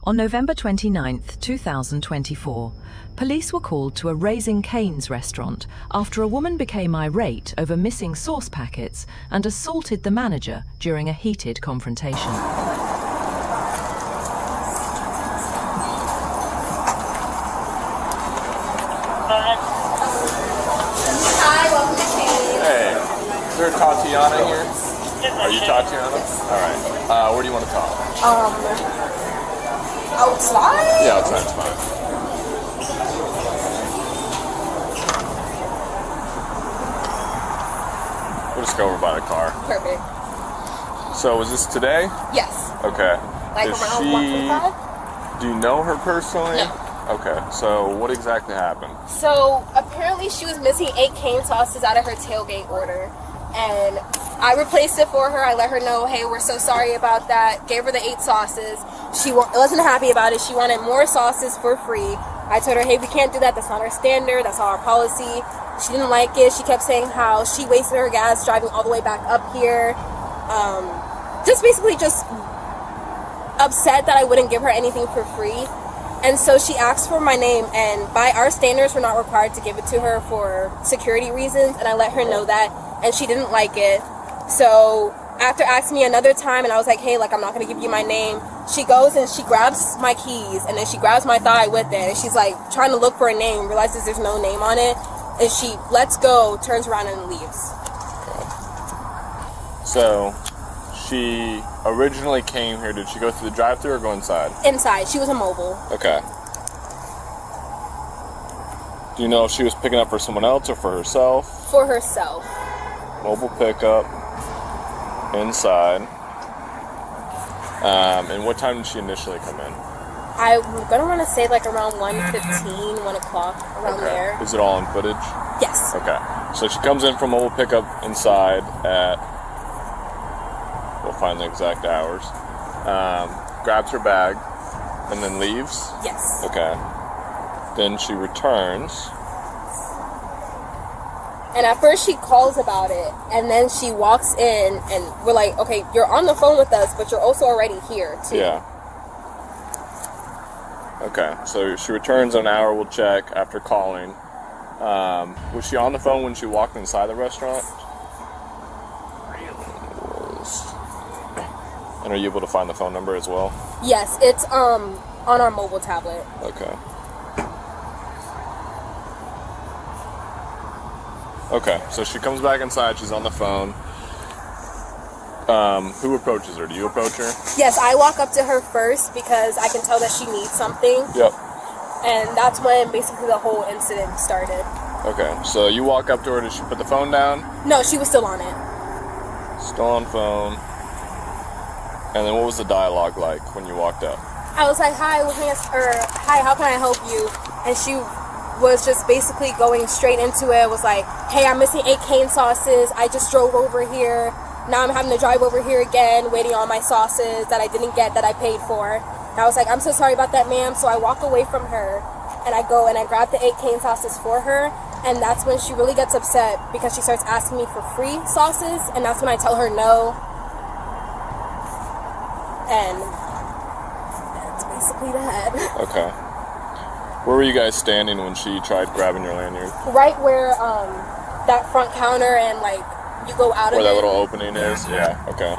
On November 29, 2024, police were called to a Raising Cane's restaurant after a woman became irate over missing sauce packets and assaulted the manager during a heated confrontation. Hi, welcome to Cane's. Hey, is there a Tatiana here? Are you Tatiana? All right. Where do you want to talk? Outside? Yeah, outside's fine. We'll just go over by the car. Perfect. So, was this today? Yes. Okay. Like Is around she? 1:45? Do you know her personally? No. Okay. So, what exactly happened? So apparently she was missing 8 cane sauces out of her tailgate order, and I replaced it for her. I let her know, hey, we're so sorry about that. Gave her the 8 sauces. She wasn't happy about it. She wanted more sauces for free. I told her, hey, we can't do that. That's not our standard. That's not our policy. She didn't like it. She kept saying how she wasted her gas driving all the way back up here. Just basically just upset that I wouldn't give her anything for free. And so she asked for my name, and by our standards, we're not required to give it to her for security reasons, and I let her know that, and she didn't like it. So after asking me another time, and I was like, hey, like, I'm not going to give you my name, she goes and she grabs my keys, and then she grabs my thigh with it, and she's like trying to look for a name, realizes there's no name on it, and she lets go, turns around, and leaves. So, she originally came here. Did she go through the drive-thru or go inside? Inside. She was a mobile. Okay. Do you know if she was picking up for someone else or for herself? For herself. Mobile pickup. Inside. And what time did she initially come in? I'm going to want to say like around 1:15, 1 o'clock, around there. Is it all in footage? Yes. Okay. So she comes in from mobile pickup inside at, we'll find the exact hours, grabs her bag, and then leaves? Yes. Okay. Then she returns. And at first she calls about it, and then she walks in, and we're like, okay, you're on the phone with us, but you're also already here, too. Yeah. Okay, so she returns in an hour, we'll check, after calling. Was she on the phone when she walked inside the restaurant? And are you able to find the phone number as well? Yes, it's on our mobile tablet. Okay. Okay, so she comes back inside, she's on the phone. Who approaches her? Do you approach her? Yes, I walk up to her first because I can tell that she needs something. Yep. And that's when basically the whole incident started. Okay, so you walk up to her, did she put the phone down? No, she was still on it. Still on phone. And then what was the dialogue like when you walked up? I was like, hi, hi, how can I help you? And she was just basically going straight into it. Was like, hey, I'm missing 8 cane sauces. I just drove over here. Now I'm having to drive over here again, waiting on my sauces that I didn't get that I paid for. And I was like, I'm so sorry about that, ma'am. So I walk away from her, and I go and I grab the 8 cane sauces for her. And that's when she really gets upset because she starts asking me for free sauces. And that's when I tell her no. And that's basically that. Okay. Where were you guys standing when she tried grabbing your lanyard? Right where that front counter and like you go out of it. Where that little opening is? Yeah, okay.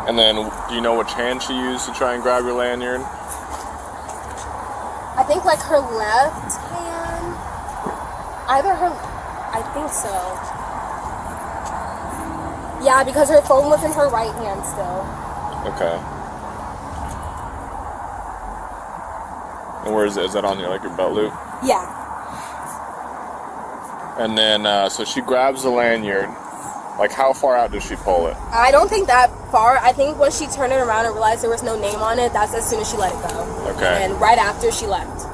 And then, do you know which hand she used to try and grab your lanyard? I think like her left hand. Either her, I think so. Yeah, because her phone was in her right hand still. Okay. And where is it? Is that on your, like, your belt loop? Yeah. And then, so she grabs the lanyard. Like, how far out does she pull it? I don't think that far. I think when she turned it around and realized there was no name on it, that's as soon as she let it go. Okay. And right after she left.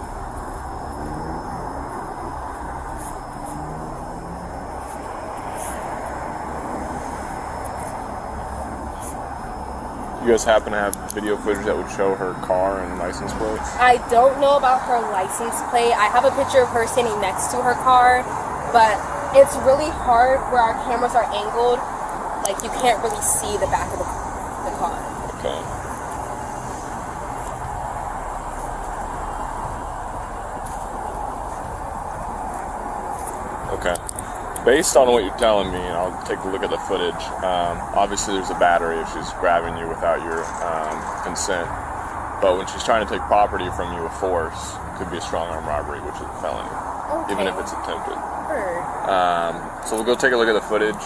You guys happen to have video footage that would show her car and license plate? I don't know about her license plate. I have a picture of her standing next to her car, but it's really hard where our cameras are angled. Like, you can't really see the back of the car. Okay. Okay. Based on what you're telling me, and I'll take a look at the footage, obviously there's a battery if she's grabbing you without your consent. But when she's trying to take property from you with force, it could be a strong arm robbery, which is a felony, even if it's attempted. So we'll go take a look at the footage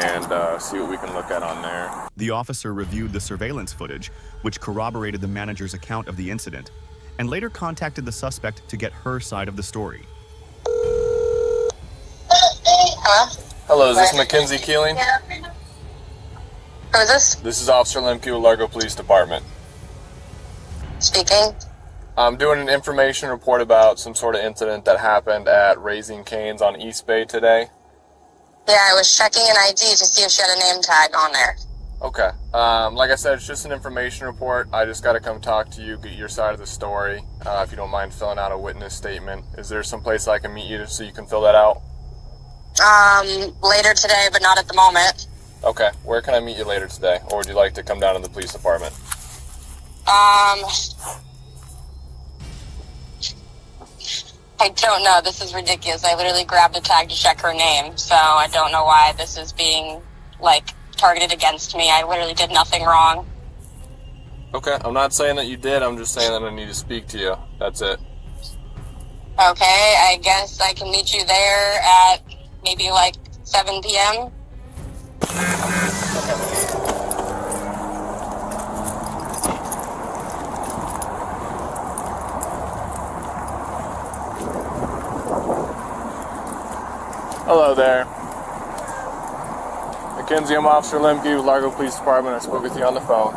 and see what we can look at on there. The officer reviewed the surveillance footage, which corroborated the manager's account of the incident, and later contacted the suspect to get her side of the story. Hello? Hello, is this Mackenzie Keeling? Who is this? This is Officer Lemke with Largo Police Department. Speaking. I'm doing an information report about some sort of incident that happened at Raising Cane's on East Bay today. Yeah, I was checking an ID to see if she had a name tag on there. Okay. Like I said, it's just an information report. I just got to come talk to you, get your side of the story. If you don't mind filling out a witness statement. Is there some place I can meet you so you can fill that out? Later today, but not at the moment. Okay. Where can I meet you later today? Or would you like to come down to the police department? I don't know. This is ridiculous. I literally grabbed a tag to check her name, so I don't know why this is being, targeted against me. I literally did nothing wrong. Okay. I'm not saying that you did. I'm just saying that I need to speak to you. That's it. Okay, I guess I can meet you there at maybe 7 p.m. Hello there. Mackenzie, I'm Officer Lemke with Largo Police Department. I spoke with you on the phone.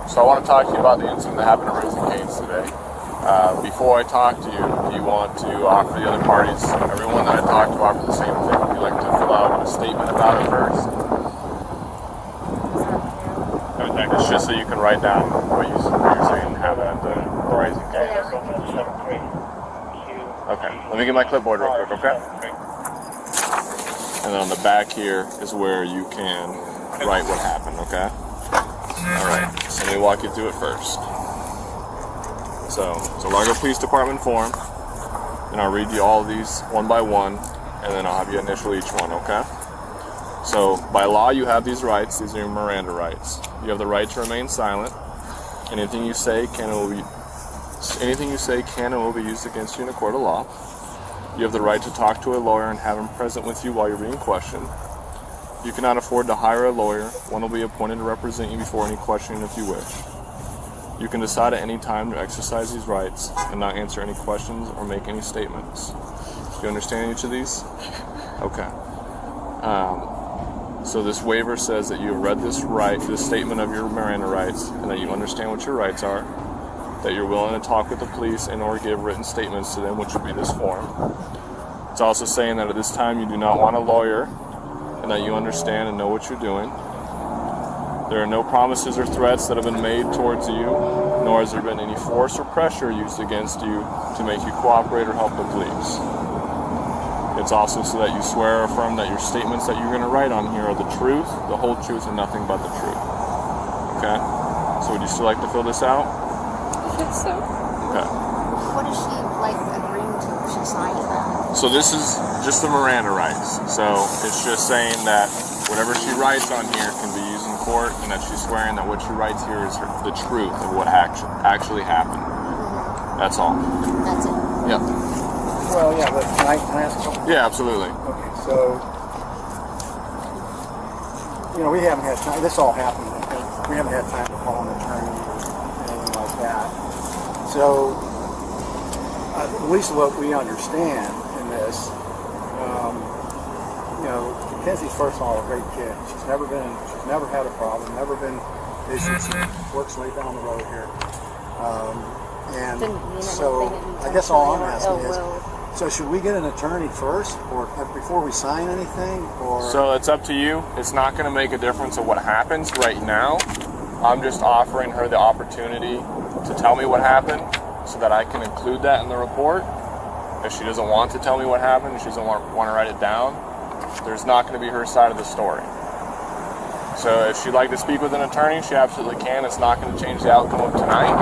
So I want to talk to you about the incident that happened at Raising Cane's today. Before I talk to you, do you want to offer the other parties, everyone that I talked to, offer the same thing? Would you like to fill out a statement about it first? It's just so you can write down what you're saying happened at the Raising Cane's. Okay, let me get my clipboard real quick, okay? And then on the back here is where you can write what happened, okay? Alright, so let me walk you through it first. So, it's a Largo Police Department form, and I'll read you all of these one by one, and then I'll have you initial each one, okay? So, by law you have these rights. These are your Miranda rights. You have the right to remain silent. Anything you say can and will be used against you in a court of law. You have the right to talk to a lawyer and have him present with you while you're being questioned. You cannot afford to hire a lawyer. One will be appointed to represent you before any questioning if you wish. You can decide at any time to exercise these rights and not answer any questions or make any statements. Do you understand each of these? Okay. So this waiver says that you have read this statement of your Miranda rights, and that you understand what your rights are, that you're willing to talk with the police and or give written statements to them, which would be this form. It's also saying that at this time you do not want a lawyer, and that you understand and know what you're doing. There are no promises or threats that have been made towards you, nor has there been any force or pressure used against you to make you cooperate or help the police. It's also so that you swear or affirm that your statements that you're going to write on here are the truth, the whole truth, and nothing but the truth. Okay? So would you still like to fill this out? I think so. Okay. What is she agreeing to? She signed that. So this is just the Miranda rights. So it's just saying that whatever she writes on here can be used in court, and that she's swearing that what she writes here is the truth of what actually happened. That's all. That's it. Yep. Well, yeah, but can I ask something? Yeah, absolutely. Okay, so, we haven't had time, this all happened, we haven't had time to call an attorney or anything like that. So, at least what we understand in this, Mackenzie's first of all a great kid. She's never had a problem, never been issues. She works right down the road here. And so, I guess all I'm asking is, so should we get an attorney first, or before we sign anything, or? So it's up to you. It's not going to make a difference of what happens right now. I'm just offering her the opportunity to tell me what happened so that I can include that in the report. If she doesn't want to tell me what happened, she doesn't want to write it down, there's not going to be her side of the story. So if she'd like to speak with an attorney, she absolutely can. It's not going to change the outcome of tonight.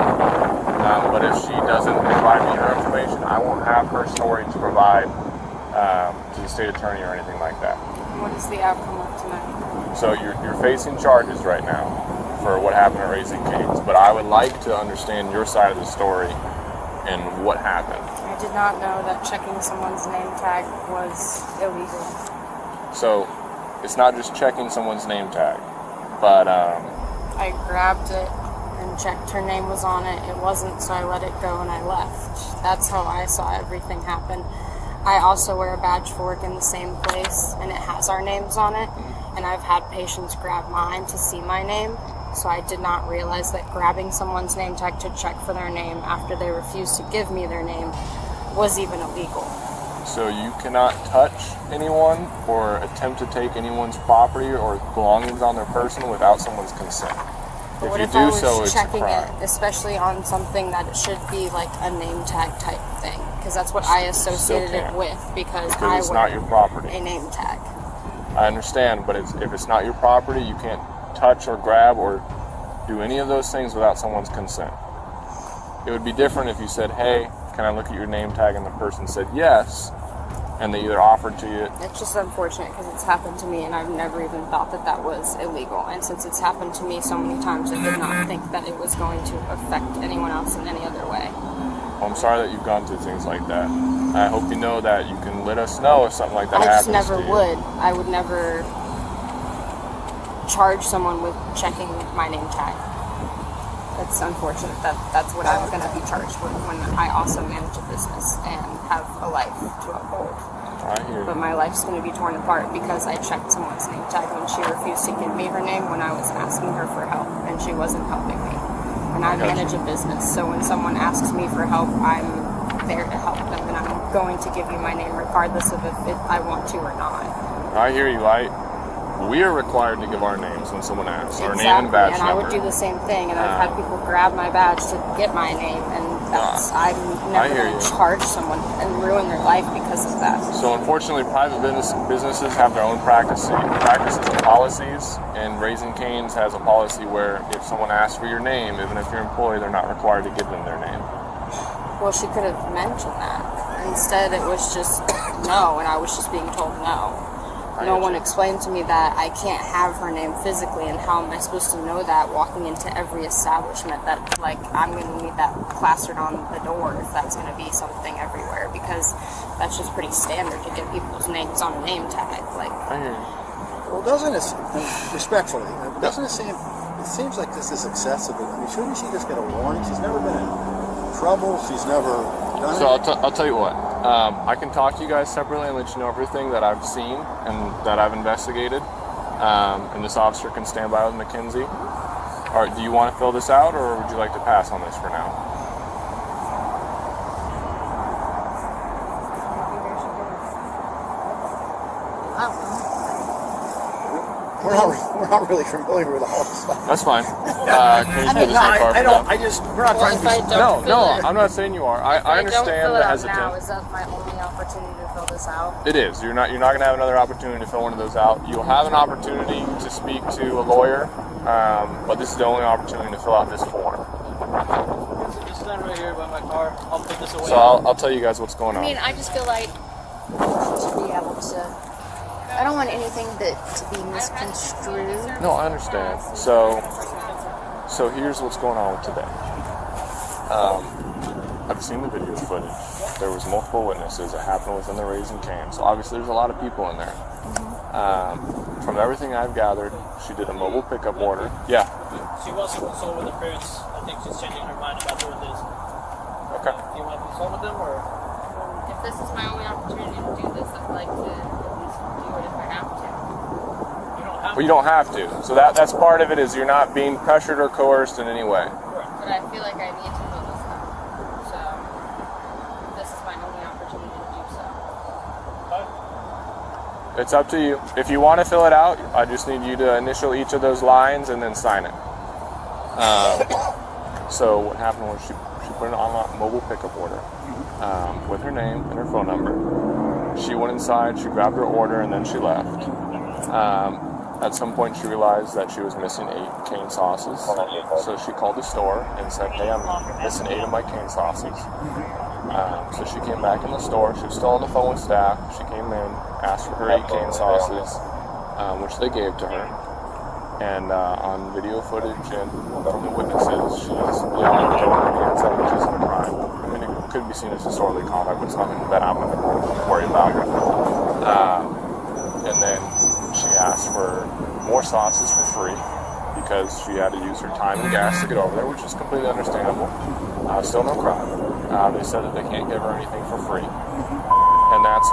But if she doesn't provide me her information, I won't have her story to provide to the state attorney or anything like that. What is the outcome of tonight? So you're facing charges right now for what happened at Raising Cane's, but I would like to understand your side of the story and what happened. I did not know that checking someone's name tag was illegal. So it's not just checking someone's name tag, but I grabbed it and checked her name was on it. It wasn't, so I let it go and I left. That's how I saw everything happen. I also wear a badge for work in the same place, and it has our names on it. And I've had patients grab mine to see my name, so I did not realize that grabbing someone's name tag to check for their name after they refused to give me their name was even illegal. So you cannot touch anyone or attempt to take anyone's property or belongings on their person without someone's consent. But what you if do I was so, it's a checking crime. it, especially on something that it should be like a name tag type thing? Because that's what I associated it can't. with, because Because I it's wear not your property. a name tag. I understand, but if it's not your property, you can't touch or grab or do any of those things without someone's consent. It would be different if you said, hey, can I look at your name tag? And the person said yes, and they either offered to you. It's just unfortunate because it's happened to me and I've never even thought that that was illegal. And since it's happened to me so many times, I did not think that it was going to affect anyone else in any other way. Well, I'm sorry that you've gone through things like that. I hope you know that you can let us know if something like that I happens just never to you. would. I would never charge someone with checking my name tag. It's unfortunate that that's what I'm going to be charged with when I also manage a business and have a life to uphold. I hear But you. my life's going to be torn apart because I checked someone's name tag when she refused to give me her name when I was asking her for help and she wasn't helping me. And I Gotcha. manage a business, so when someone asks me for help, I'm there to help them, and I'm going to give you my name regardless of if I want to or not. I hear you. We are required to give our names when someone asks. Our name and Exactly, badge and I number. would do the same thing, and I've had people grab my badge to get my name, and I'm I never hear going to you. charge someone and ruin their life because of that. So unfortunately, private businesses have their own practices and policies, and Raising Cane's has a policy where if someone asks for your name, even if you're an employee, they're not required to give them their name. Well, she could have mentioned that. Instead, it was just no, and I was just being told no. No one explained to me that I can't have her name physically, and how am I supposed to know that walking into every establishment that, like, I'm going to need that plastered on the door if that's going to be something everywhere, because that's just pretty standard to get people's names on a name tag. Like, I hear you. Well, doesn't it, respectfully, doesn't it seems like this is excessive. I mean, shouldn't she just get a warning? She's never been in trouble. She's never done So anything. I'll tell you what. I can talk to you guys separately and let you know everything that I've seen and that I've investigated. And this officer can stand by with Mackenzie. All right, do you want to fill this out, or would you like to pass on this for now? We're not really familiar with all this stuff. That's fine. Can you do this on card for now? We're not trying to be. No, I'm not saying you are. I understand the Now, hesitance. is that my only opportunity to fill this out? It is. You're not going to have another opportunity to fill one of those out. You'll have an opportunity to speak to a lawyer, but this is the only opportunity to fill out this form. Just stand right here by my car. I'll put this away. So I'll tell you guys what's going I on. mean, I just feel like to be able to. I don't want anything to be misconstrued. No, I understand. So here's what's going on with today. I've seen the video footage. There was multiple witnesses. It happened within the Raising Cane. So obviously there's a lot of people in there. From everything I've gathered, she did a mobile pickup order. Yeah. She wants to consult with her parents. I think she's changing her mind about doing this. Okay. Do you want to consult with them, or? If this is my only opportunity to do this, I'd like to at least do it if I have to. You don't have Well, you don't have to. So that's part of it, is you're not being pressured or coerced in any way. But I feel like I need to fill this out. So this is my only opportunity to do so. It's up to you. If you want to fill it out, I just need you to initial each of those lines and then sign it. So what happened was she put an online mobile pickup order with her name and her phone number. She went inside, she grabbed her order, and then she left. At some point, she realized that she was missing 8 cane sauces. So she called the store and said, "Hey, I'm missing 8 of my cane sauces." So she came back in the store. She was still on the phone with staff. She came in, asked for her 8 cane sauces, which they gave to her. And on video footage and from the witnesses, she's yelling and throwing her hands up, which isn't a crime. I mean, it could be seen as disorderly conduct, but it's nothing that I'm going to worry about. And then she asked for more sauces for free because she had to use her time and gas to get over there, which is completely understandable. Still no crime. They said that they can't give her anything for free. And that's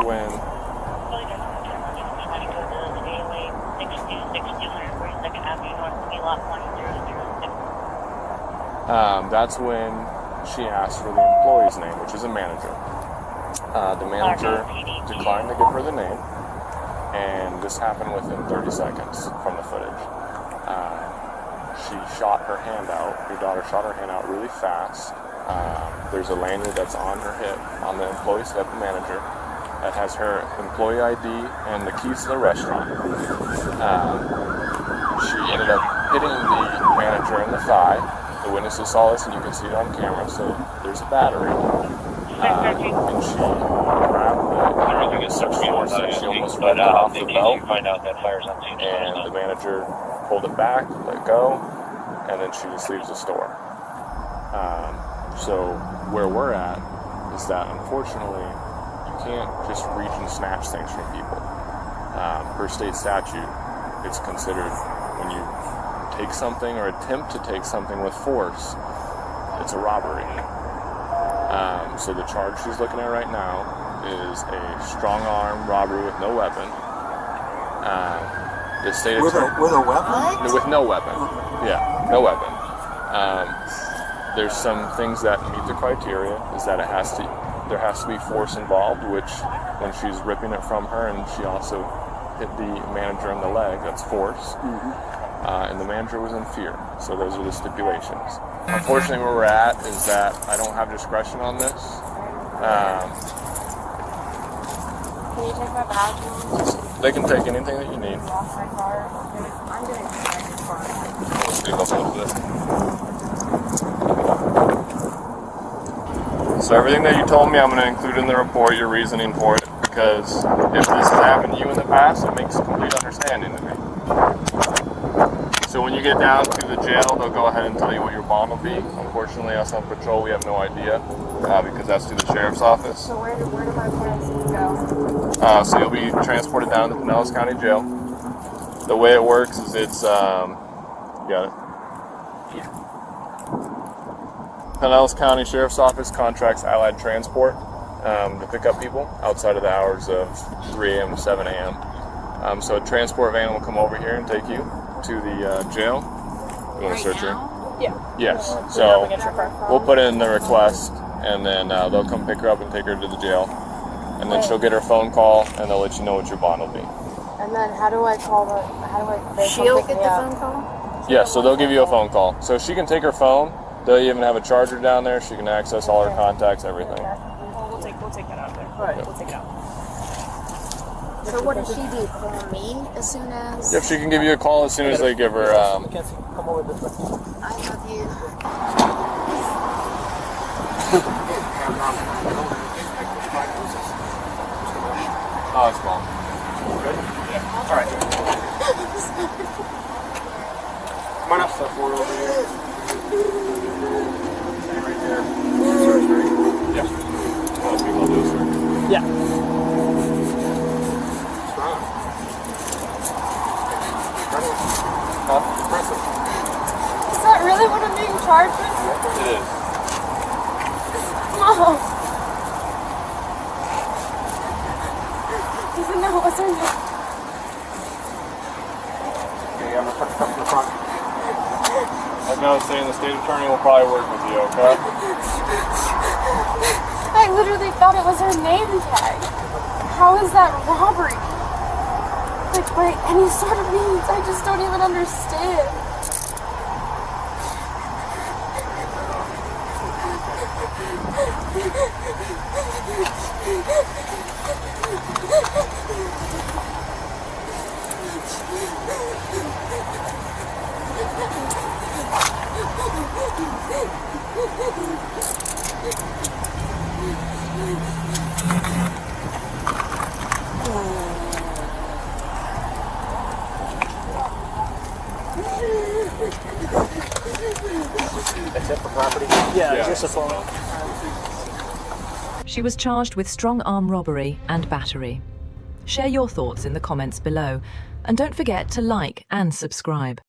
when she asked for the employee's name, which is a manager. The manager declined to give her the name, and this happened within 30 seconds from the footage. She shot her hand out. Your daughter shot her hand out really fast. There's a lanyard that's on her hip, on the employee's hip, the manager, that has her employee ID and the keys to the restaurant. She ended up hitting the manager in the thigh. The witnesses saw this, and you can see it on camera, so there's a battery. And she grabbed the such force that she almost ripped it off the belt. And the manager pulled it back, let go, and then she just leaves the store. So where we're at is that, unfortunately, you can't just reach and snatch things from people. Per state statute, it's considered when you take something or attempt to take something with force, it's a robbery. So the charge she's looking at right now is a strong arm robbery with no weapon. The state with a weapon? With no weapon. Yeah, no weapon. There's some things that meet the criteria, is that there has to be force involved, which when she's ripping it from her, and she also hit the manager in the leg, that's force. And the manager was in fear, so those are the stipulations. Unfortunately, where we're at is that I don't have discretion on this. Can you take my bag? They can take anything that you need. Off my car. I'm going to drive your car. Let's speak up a little bit. So everything that you told me, I'm going to include in the report, your reasoning for it, because if this has happened to you in the past, it makes complete understanding to me. So when you get down to the jail, they'll go ahead and tell you what your bond will be. Unfortunately, us on patrol, we have no idea because that's through the sheriff's office. So where do my parents go? So you'll be transported down to Pinellas County Jail. The way it works is it's, you got it? Yeah. Pinellas County Sheriff's Office contracts Allied Transport to pick up people outside of the hours of 3 a.m. to 7 a.m. So a transport van will come over here and take you to the jail. You want to search her? Yeah. Yes. So we'll put in the request, and then they'll come pick her up and take her to the jail. And then she'll get her phone call, and they'll let you know what your bond will be. And then how do I call she'll get the phone call? Yeah, so they'll give you a phone call. So she can take her phone. They'll even have a charger down there. She can access all her contacts, everything. We'll take that out of there. All right, we'll take it out. So what does she do? Call me as soon as? Yep, she can give you a call as soon as they give her. Mackenzie, come over this way. I love you. Oh, it's small. Good? Yeah. All right. Come on up, step forward over here. Stay right there. Surgery. Yeah. Most people do, sir. Yeah. Strong. Impressive. Is that really what I'm being charged with? It is. Mom. Even though it wasn't. Okay, I'm going to put stuff in the front. Like I was saying, the state attorney will probably work with you, okay? I literally thought it was her name tag. How is that robbery? Like, by any sort of means, I just don't even understand. That's it for property? Yeah, just a phone. She was charged with strong arm robbery and battery. Share your thoughts in the comments below, and don't forget to like and subscribe.